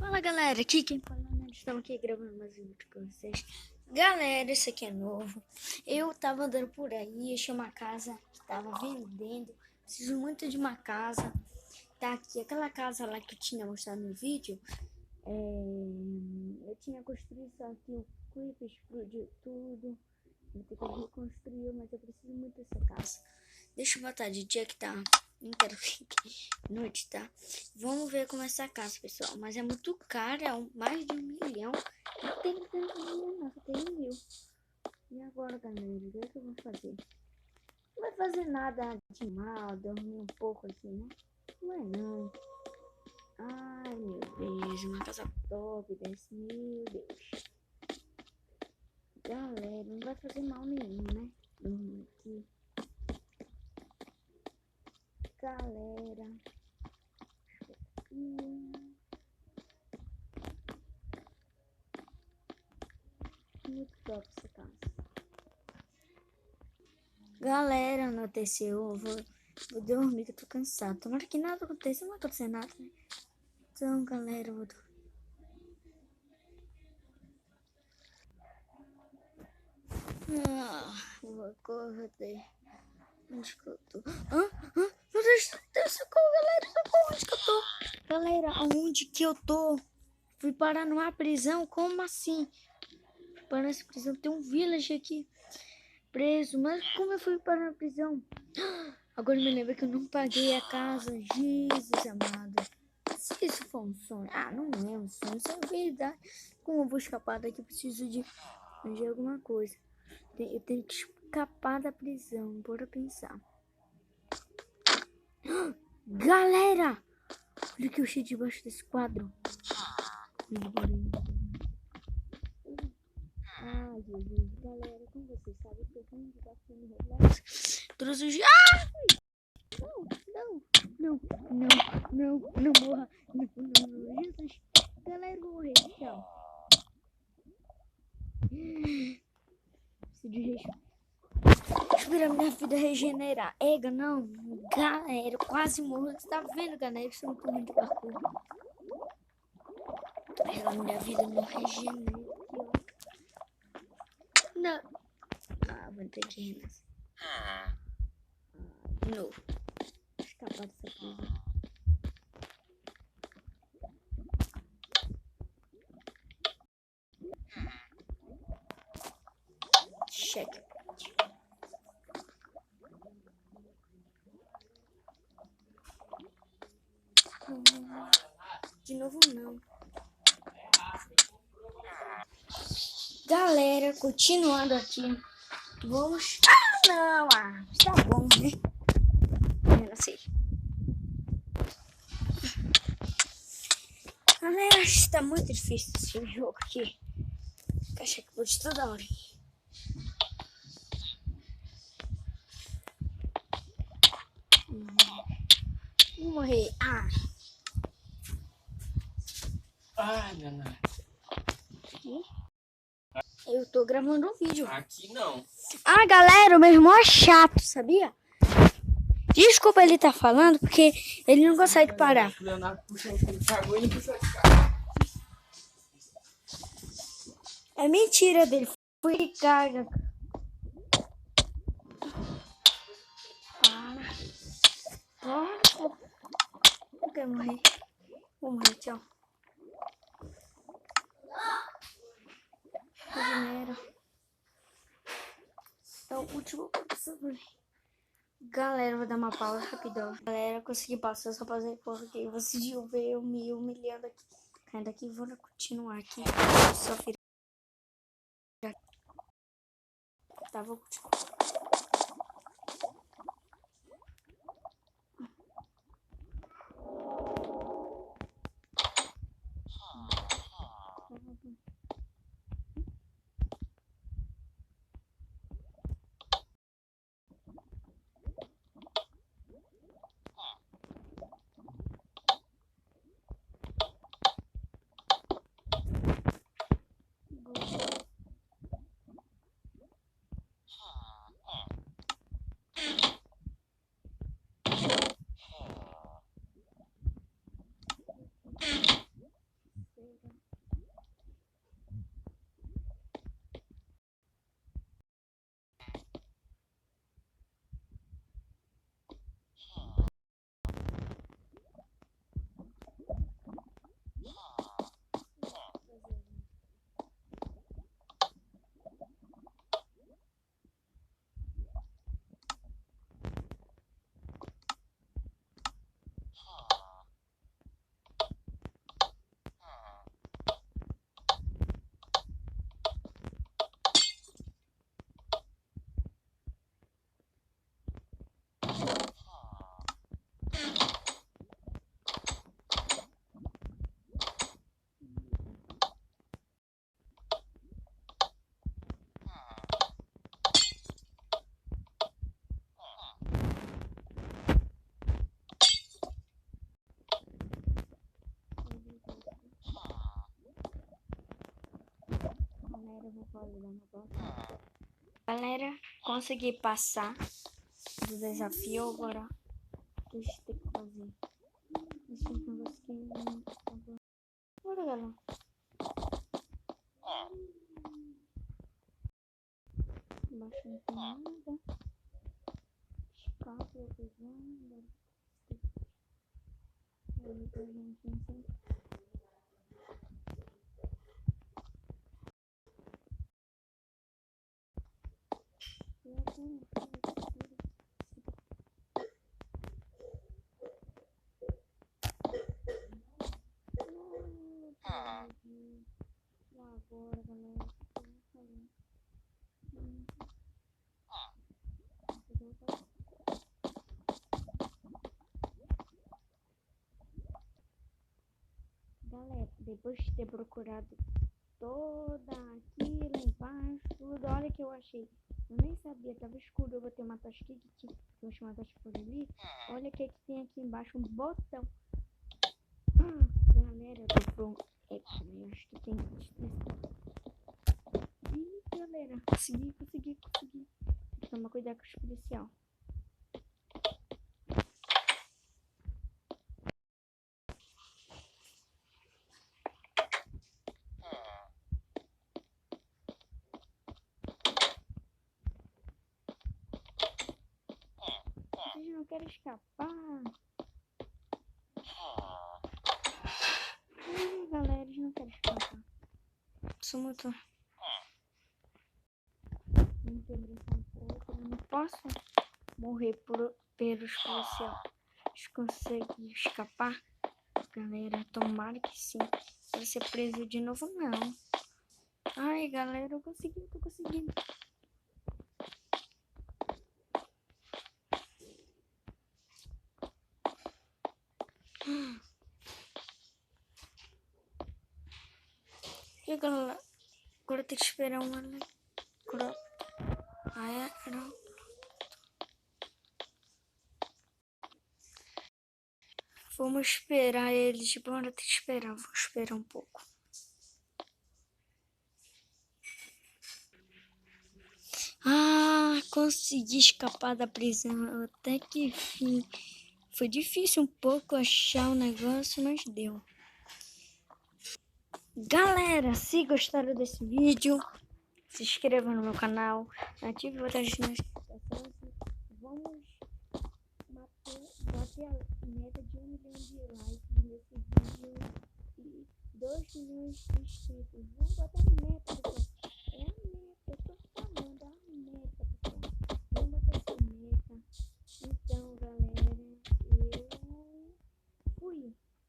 Fala galera, aqui quem fala, estamos aqui gravando mais um vídeo com vocês. Galera, esse aqui é novo. Eu tava andando por aí, achei uma casa que tava vendendo. Preciso muito de uma casa. Tá aqui, aquela casa lá que eu tinha mostrado no vídeo. Eu tinha construído, só que o Creeper explodiu tudo. Vou ter que reconstruir, mas eu preciso muito dessa casa. Deixa eu botar de dia que tá. Não quero ficar noite, tá? Vamos ver como é essa casa, pessoal. Mas é muito cara, é mais de 1 milhão. Não tem tanto dinheiro, não, só tem 1.000. E agora, galera, o que eu vou fazer? Não vai fazer nada de mal, dormir um pouco assim, né? Não é não. Ai, meu Deus, uma casa top desse, meu Deus. Galera, não vai fazer mal nenhum, né? Dormir aqui. Galera. Muito top essa casa. Galera, anoiteceu. Eu vou dormir que eu tô cansado. Tomara que nada aconteça. Não vai acontecer nada, né? Então, galera, eu vou dormir. Vou acordar. Onde que eu tô? Meu Deus, socorro, galera. Socorro, onde que eu tô? Galera, aonde que eu tô? Fui parar numa prisão? Como assim? Fui parar nessa prisão. Tem um village aqui preso. Mas como eu fui parar na prisão? Agora me lembra que eu não paguei a casa. Jesus amado. Se isso for um sonho. Não é um sonho. Isso é verdade. Como eu vou escapar daqui? Eu preciso de alguma coisa. Eu tenho que escapar da prisão. Bora pensar. Galera! Olha o que eu achei debaixo desse quadro. Ai, Jesus. Galera, como vocês sabem, eu tô ruim de baixo no Roblox. Trouxe o... Não morra. Não, Jesus. Galera, eu vou morrer. Tchau. Preciso de esperar minha vida regenerar. Ega, não. Galera, eu quase morro. Você tá vendo, galera? Isso não tô muito parkour. Ega, minha vida não regenera. Não. Vou ter que renascer. De novo. Escapar dessa prisão. Check. De novo não. Galera, continuando aqui. Vamos... não. Tá bom, né? Eu não sei. Galera, está muito difícil esse jogo aqui. Caixa que pode toda hora. Vou morrer. Ai, minha mãe. Eu tô gravando um vídeo. Aqui não. Galera, o meu irmão é chato, sabia? Desculpa ele tá falando, porque ele não consegue parar. O Leonardo puxou o cagou e ele puxou de cara. É mentira dele. Fui carga. Eu quero morrer. Vou morrer, tchau. Regenera. É o último. Galera, vou dar uma pausa rapidão. Galera, consegui passar só fazer porque vocês vão ver eu me humilhando aqui. Caindo aqui, vou continuar aqui. Só virar. Tá, vou continuar. Galera, consegui passar do desafio agora. O que a gente tem que fazer? Esse negócio aqui. Bora, galera. Embaixo não tem nada. Escapa, pesando. Agora, galera, galera, depois de ter procurado toda aqui, lá embaixo, tudo, olha o que eu achei. Eu nem sabia, tava escuro, eu botei uma tocha aqui, eu achei uma tocha por ali. Olha o que tem aqui embaixo, um botão. Galera, eu tô pronto. Acho que tem que... Ih, galera, consegui. Tem que tomar cuidado com o policial. Vocês não querem escapar? Galera, eles não querem escapar. Sou muito... Eu não posso morrer pelos policiais. Eles conseguem escapar? Galera, tomara que sim. Vou ser preso de novo, não. Ai, galera, eu consegui, tô conseguindo. E galera, agora tem que esperar uma... Vamos esperar eles. Bora ter que esperar. Vou esperar um pouco. Ah, consegui escapar da prisão. Até que enfim. Foi difícil um pouco achar o negócio, mas deu. Galera, se gostaram desse vídeo, se inscreva no meu canal, ative o botão de notificações. Vamos bater a meta de 1 milhão de likes nesse vídeo e 2 milhões de inscritos.